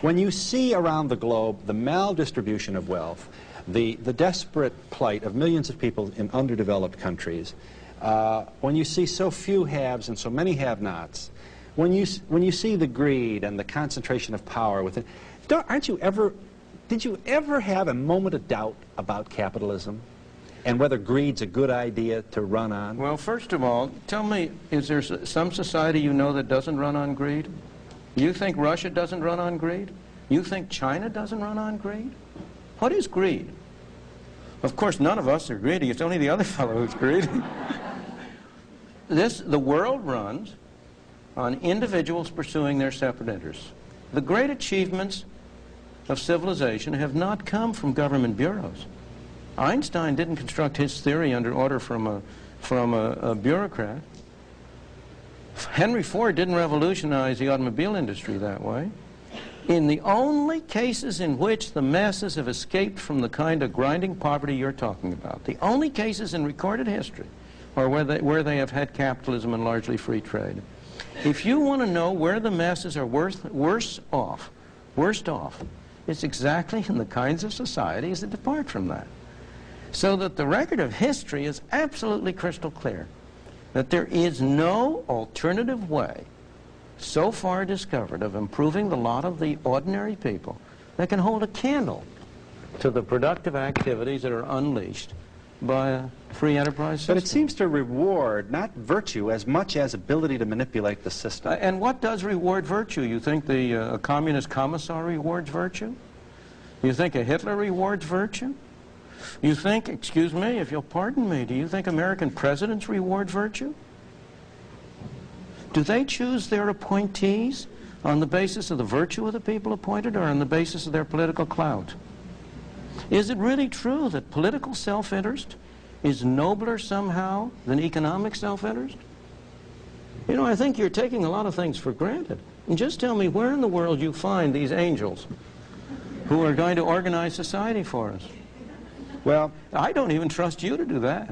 When you see around the globe the maldistribution of wealth, the desperate plight of millions of people in underdeveloped countries, when you see so few haves and so many have-nots, when you see the greed and the concentration of power within, did you ever have a moment of doubt about capitalism and whether greed's a good idea to run on? Well, first of all, tell me, is there some society you know that doesn't run on greed? You think Russia doesn't run on greed? You think China doesn't run on greed? What is greed? Of course, none of us are greedy. It's only the other fellow who's greedy. The world runs on individuals pursuing their separate interests. The great achievements of civilization have not come from government bureaus. Einstein didn't construct his theory under order from a bureaucrat. Henry Ford didn't revolutionize the automobile industry that way. In the only cases in which the masses have escaped from the kind of grinding poverty you're talking about, the only cases in recorded history are where they have had capitalism and largely free trade. If you want to know where the masses are worst off, it's exactly in the kinds of societies that depart from that. So that the record of history is absolutely crystal clear that there is no alternative way so far discovered of improving the lot of the ordinary people that can hold a candle to the productive activities that are unleashed by a free enterprise system. But it seems to reward not virtue as much as ability to manipulate the system. And what does reward virtue? You think a communist commissar rewards virtue? You think a Hitler rewards virtue? You think, excuse me, if you'll pardon me, do you think American presidents reward virtue? Do they choose their appointees on the basis of the virtue of the people appointed or on the basis of their political clout? Is it really true that political self-interest is nobler somehow than economic self-interest? You know, I think you're taking a lot of things for granted. And just tell me where in the world you find these angels who are going to organize society for us. Well, I don't even trust you to do that.